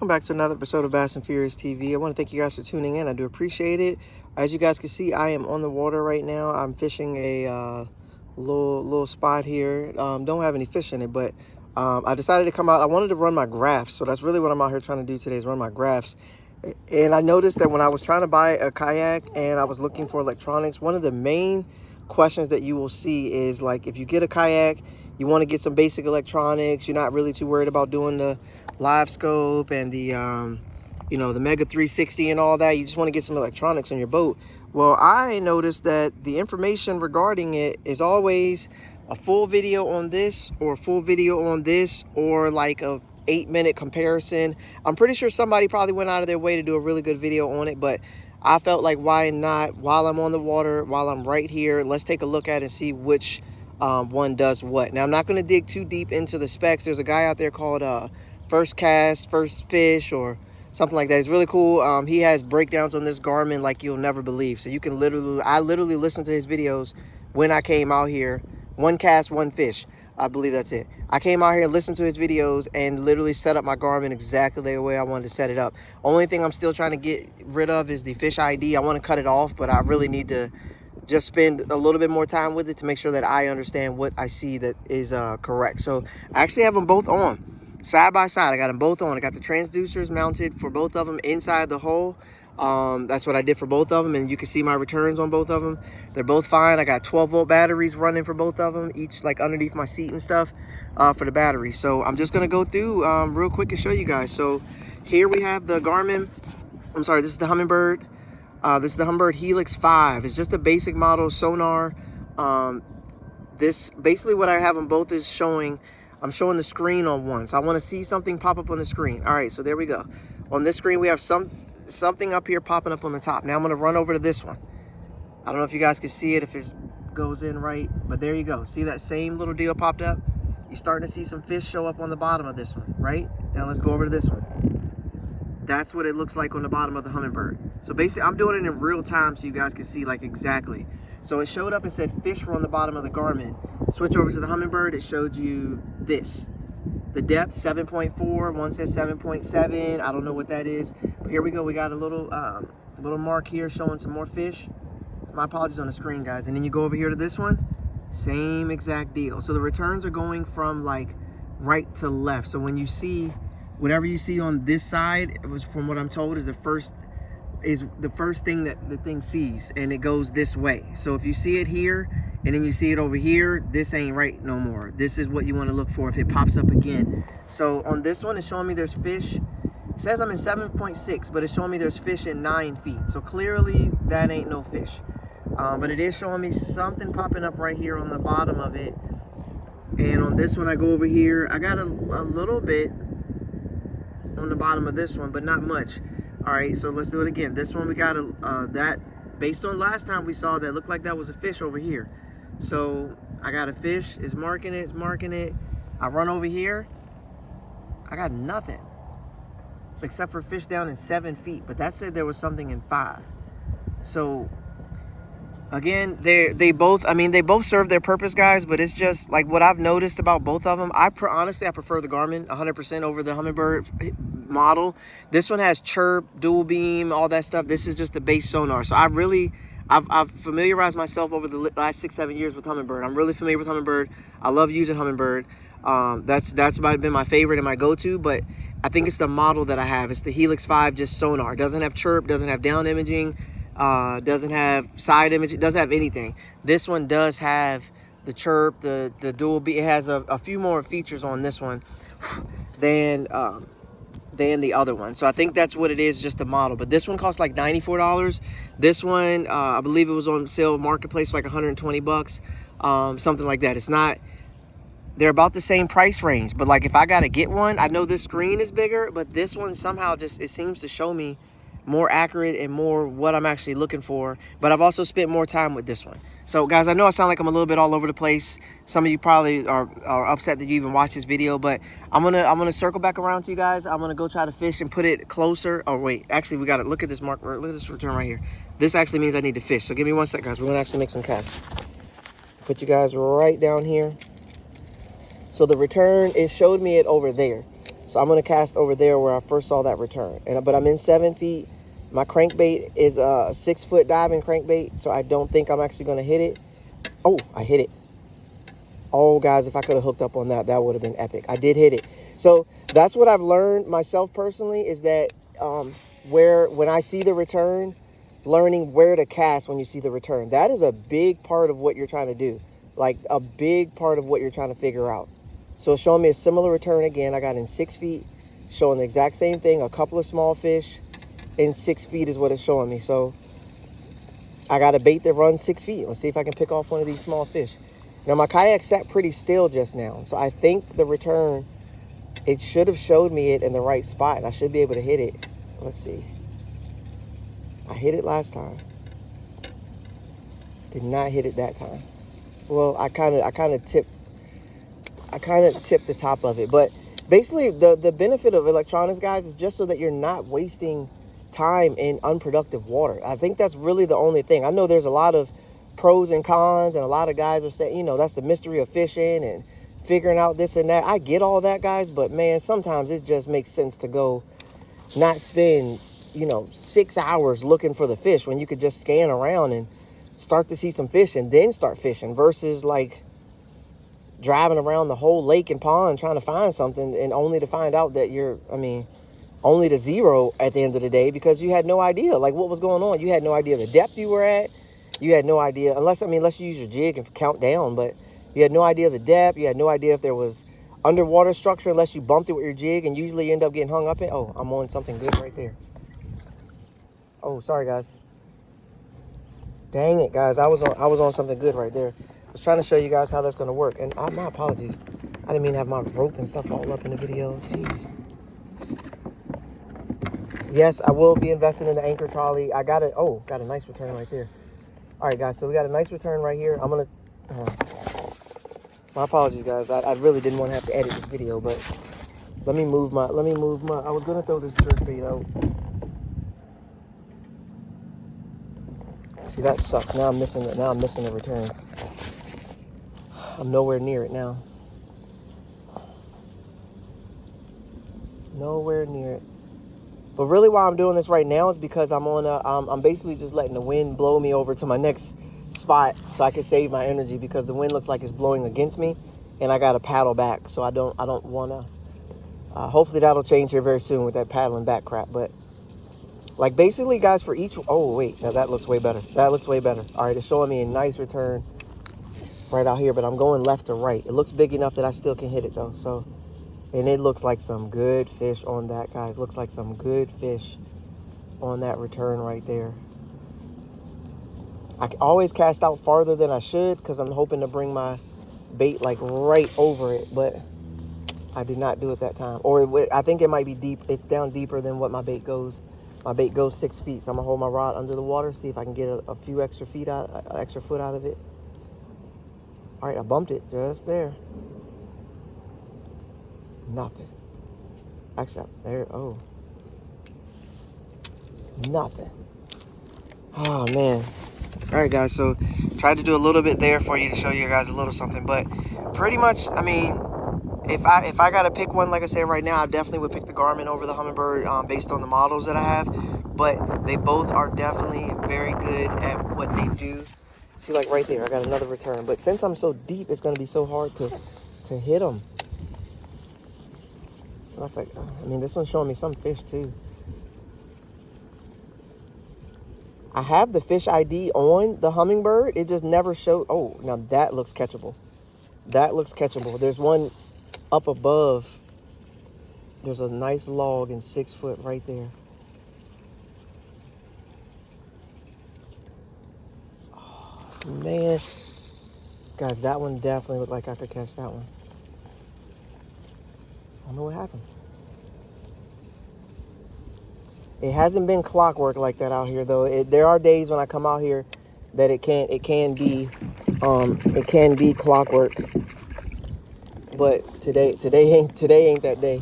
welcome back to another episode of Bass and Furious TV. I want to thank you guys for tuning in. I do appreciate it. As you guys can see, I am on the water right now. I'm fishing a little spot here. Don't have any fish in it, but I decided to come out. I wanted to run my graphs, so that's really what I'm out here trying to do today, is run my graphs. And I noticed that when I was trying to buy a kayak and I was looking for electronics, one of the main questions that you will see is, like, if you get a kayak, you want to get some basic electronics. You're not really too worried about doing the live scope and the the Mega 360 and all that. You just want to get some electronics on your boat. Well, I noticed that the information regarding it is always a full video on this, or a full video on this, or like a 8-minute comparison. I'm pretty sure somebody probably went out of their way to do a really good video on it, but I felt like, why not, while I'm on the water, while I'm right here, let's take a look at it and see which one does what. Now, I'm not going to dig too deep into the specs. There's a guy out there called First Cast, First Fish, or something like that. It's really cool. He has breakdowns on this Garmin like you'll never believe. So you can I literally listened to his videos when I came out here. One cast, one fish. I believe that's it. I came out here and listened to his videos and literally set up my Garmin exactly the way I wanted to set it up. Only thing I'm still trying to get rid of is the fish ID. I want to cut it off, but I really need to just spend a little bit more time with it to make sure that I understand what I see that is correct. So I actually have them both on. Side by side, I got them both on. I got the transducers mounted for both of them inside the hole. That's what I did for both of them, and you can see my returns on both of them. They're both fine. I got 12-volt batteries running for both of them, each like underneath my seat and stuff for the battery. So I'm just gonna go through real quick and show you guys. So here we have the Garmin. I'm sorry, this is the Humminbird. This is the Humminbird Helix 5. It's just a basic model sonar. This basically what I have them both is showing. I'm showing the screen on one, so I want to see something pop up on the screen. All right, so there we go. On this screen, we have something up here popping up on the top. Now I'm going to run over to this one. I don't know if you guys can see it, if it goes in right, but there you go. See that same little deal popped up? You're starting to see some fish show up on the bottom of this one, right? Now let's go over to this one. That's what it looks like on the bottom of the Humminbird. So basically, I'm doing it in real time so you guys can see like exactly. So it showed up and said fish were on the bottom of the Garmin. Switch over to the Humminbird, it showed you this. The depth, 7.4, one says 7.7, I don't know what that is. But here we go, we got a little mark here showing some more fish. My apologies on the screen, guys. And then you go over here to this one, same exact deal. So the returns are going from like right to left. So when you see, whatever you see on this side, it was, from what I'm told, is the first thing that the thing sees, and it goes this way. So if you see it here and then you see it over here, this ain't right no more. This is what you want to look for if it pops up again. So on this one, it's showing me there's fish. It says I'm in 7.6, but it's showing me there's fish in 9 feet. So clearly that ain't no fish. But it is showing me something popping up right here on the bottom of it. And on this one, I go over here, I got a little bit on the bottom of this one, but not much. All right, so let's do it again. This one, we got that, based on last time we saw that, looked like that was a fish over here. So I got a fish, it's marking it. I run over here, I got nothing except for fish down in 7 feet, but that said there was something in 5. So again, they both serve their purpose, guys, but it's just like what I've noticed about both of them. Honestly, I prefer the Garmin 100% over the Humminbird model. This one has chirp, dual beam, all that stuff. This is just the base sonar. So I've familiarized myself over the last 6-7 years with Humminbird. I'm really familiar with Humminbird. I love using Humminbird. That's been my favorite and my go-to, but I think it's the model that I have. It's the Helix 5, just sonar. It doesn't have chirp, doesn't have down imaging, doesn't have side image, it doesn't have anything. This one does have the chirp, the dual beam. It has a few more features on this one than the other one. So I think that's what it is, just the model. But this one costs like $94. This one, I believe it was on sale marketplace for like 120 bucks, something like that. It's not, they're about the same price range, but like if I gotta get one, I know this screen is bigger, but this one somehow just, it seems to show me more accurate and more what I'm actually looking for. But I've also spent more time with this one. So guys, I know I sound like I'm a little bit all over the place. Some of you probably are upset that you even watched this video, but I'm gonna circle back around to you guys. I'm gonna go try to fish and put it closer. Oh wait, actually we gotta look at this mark. Look at this return right here. This actually means I need to fish. So give me 1 sec, guys. We're gonna actually make some casts. Put you guys right down here. So the return, it showed me it over there. So I'm going to cast over there where I first saw that return. But I'm in 7 feet. My crankbait is a 6-foot diving crankbait, so I don't think I'm actually going to hit it. Oh, I hit it. Oh, guys, if I could have hooked up on that, that would have been epic. I did hit it. So that's what I've learned myself personally, is that when I see the return, learning where to cast when you see the return. That is a big part of what you're trying to do. Like a big part of what you're trying to figure out. So it's showing me a similar return again. I got in 6 feet, showing the exact same thing. A couple of small fish in 6 feet is what it's showing me. So I got a bait that runs 6 feet. Let's see if I can pick off one of these small fish. Now my kayak sat pretty still just now. So I think the return, it should have showed me it in the right spot. I should be able to hit it. Let's see. I hit it last time. Did not hit it that time. Well, I kind of tipped the top of it. But basically, the benefit of electronics, guys, is just so that you're not wasting time in unproductive water. I think that's really the only thing. I know there's a lot of pros and cons, and a lot of guys are saying, you know, that's the mystery of fishing and figuring out this and that. I get all that, guys, but man, sometimes it just makes sense to go not spend, 6 hours looking for the fish when you could just scan around and start to see some fish and then start fishing, versus like driving around the whole lake and pond trying to find something and only to find out that only to zero at the end of the day, because you had no idea like what was going on. You had no idea the depth you were at. You had no idea, unless you use your jig and count down, but you had no idea the depth. You had no idea if there was underwater structure unless you bumped it with your jig, and usually you end up getting hung up in. Oh, I'm on something good right there. Oh, sorry guys. Dang it, guys. I was on something good right there. I was trying to show you guys how that's going to work. And my apologies. I didn't mean to have my rope and stuff all up in the video. Jeez. Yes, I will be investing in the anchor trolley. I got a nice return right there. All right, guys. So we got a nice return right here. I'm going to... my apologies, guys. I really didn't want to have to edit this video, but let me move my... I was going to throw this jerk bait out. See, that sucked. Now I'm missing it. Now I'm missing the return. I'm nowhere near it now. Nowhere near it. But really, why I'm doing this right now is because I'm basically just letting the wind blow me over to my next spot so I can save my energy, because the wind looks like it's blowing against me, and I got to paddle back. So I don't want to. Hopefully that'll change here very soon with that paddling back crap, but. Like basically, guys, for each... Oh, wait. Now that looks way better. That looks way better. All right, it's showing me a nice return right out here, but I'm going left to right. It looks big enough that I still can hit it, though. So, and it looks like some good fish on that, guys. Looks like some good fish on that return right there. I always cast out farther than I should because I'm hoping to bring my bait like right over it, but I did not do it that time. Or I think it might be deep. It's down deeper than what my bait goes. My bait goes 6 feet, so I'm gonna hold my rod under the water, see if I can get a few extra foot out of it. All right, I bumped it just there. Nothing. Actually, there. Oh, nothing. Oh man. All right, guys. So tried to do a little bit there for you to show you guys a little something, but pretty much, I mean. If I gotta pick one, like I said right now, I definitely would pick the Garmin over the Humminbird based on the models that I have. But they both are definitely very good at what they do. See, like right there, I got another return. But since I'm so deep, it's gonna be so hard to hit them. That's like, I mean, this one's showing me some fish too. I have the fish ID on the Humminbird. It just never showed. Oh, now that looks catchable. That looks catchable. There's one up above. There's a nice log in 6 foot right there. Oh, man. Guys, that one definitely looked like I could catch that one. I don't know what happened. It hasn't been clockwork like that out here, though. There are days when I come out here that it can be clockwork. But today ain't that day,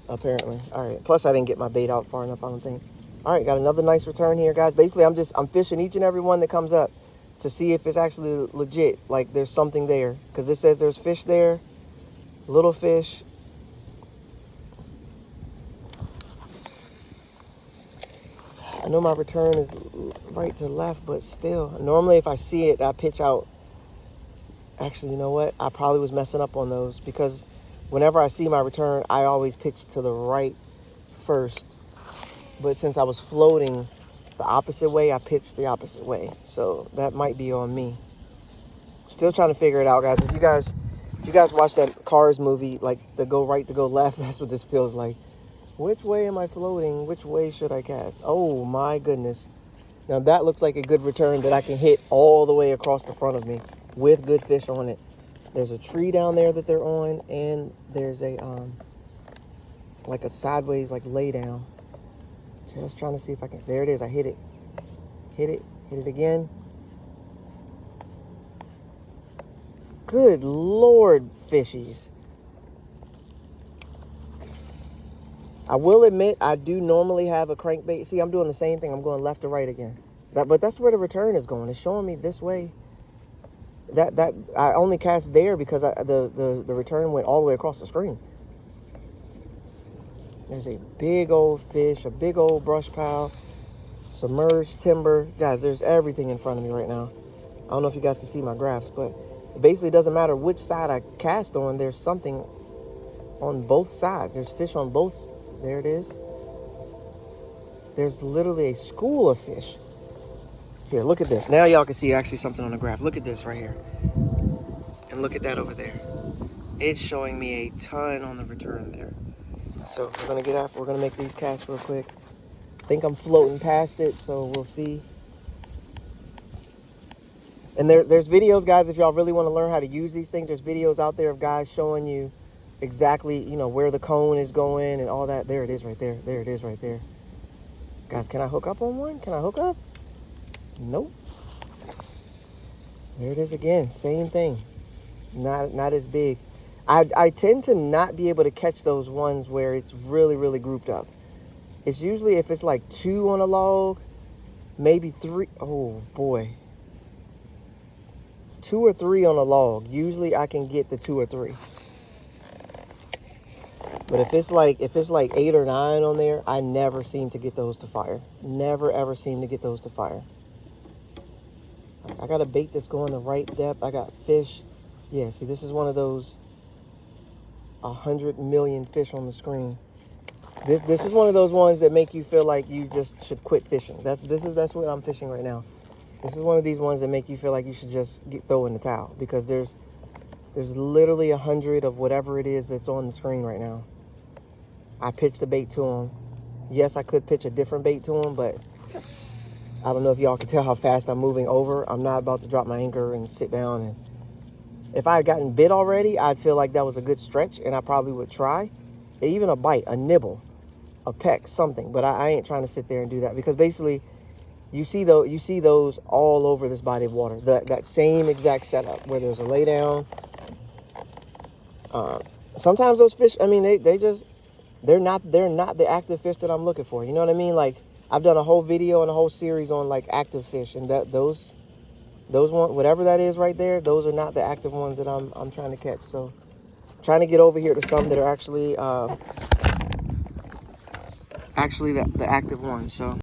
apparently. All right. Plus, I didn't get my bait out far enough, I don't think. All right, got another nice return here, guys. Basically, I'm fishing each and every one that comes up to see if it's actually legit. Like there's something there, because this says there's fish there, little fish. I know my return is right to left, but still. Normally, if I see it, I pitch out. Actually, you know what? I probably was messing up on those because whenever I see my return, I always pitch to the right first. But since I was floating the opposite way, I pitched the opposite way. So that might be on me. Still trying to figure it out, guys. If you guys watch that Cars movie, like the go right to go left, that's what this feels like. Which way am I floating? Which way should I cast? Oh my goodness. Now that looks like a good return that I can hit all the way across the front of me with good fish on it. There's a tree down there that they're on, and there's a like a sideways like lay down. Just trying to see if I can. There it is. I hit it. Hit it again. Good Lord, fishies. I will admit, I do normally have a crankbait. See, I'm doing the same thing. I'm going left to right again. But that's where the return is going. It's showing me this way. That I only cast there because the return went all the way across the screen. There's a big old fish, a big old brush pile, submerged timber. Guys, there's everything in front of me right now. I don't know if you guys can see my graphs, but it basically doesn't matter which side I cast on. There's something on both sides. There's fish on both. There it is. There's literally a school of fish. Here, look at this. Now y'all can see actually something on the graph. Look at this right here. And look at that over there. It's showing me a ton on the return there. So we're gonna get after. We're gonna make these casts real quick. I think I'm floating past it, so we'll see. And there's videos, guys, if y'all really want to learn how to use these things, there's videos out there of guys showing you exactly, you know, where the cone is going and all that. There it is right there. There it is right there. Guys, can I hook up on one? Can I hook up? Nope. There it is again. Same thing. Not as big. I tend to not be able to catch those ones where it's really, really grouped up. It's usually if it's like 2 on a log, maybe 3. Oh, boy. 2 or 3 on a log. Usually I can get the 2 or 3. But if it's like 8 or 9 on there, I never seem to get those to fire. Never, ever seem to get those to fire. I got a bait that's going the right depth. I got fish. Yeah, see, this is one of those 100 million fish on the screen. This is one of those ones that make you feel like you just should quit fishing. That's what I'm fishing right now. This is one of these ones that make you feel like you should just throw in the towel because there's literally 100 of whatever it is that's on the screen right now. I pitched the bait to him. Yes, I could pitch a different bait to him, but I don't know if y'all can tell how fast I'm moving over. I'm not about to drop my anchor and sit down. And if I had gotten bit already, I'd feel like that was a good stretch, and I probably would try. Even a bite, a nibble, a peck, something. But I ain't trying to sit there and do that because basically, you see those all over this body of water. That same exact setup where there's a lay down. Sometimes those fish, I mean, they're not the active fish that I'm looking for. You know what I mean? Like, I've done a whole video and a whole series on like active fish, and those ones, whatever that is right there, those are not the active ones that I'm trying to catch. So I'm trying to get over here to some that are actually the active ones. So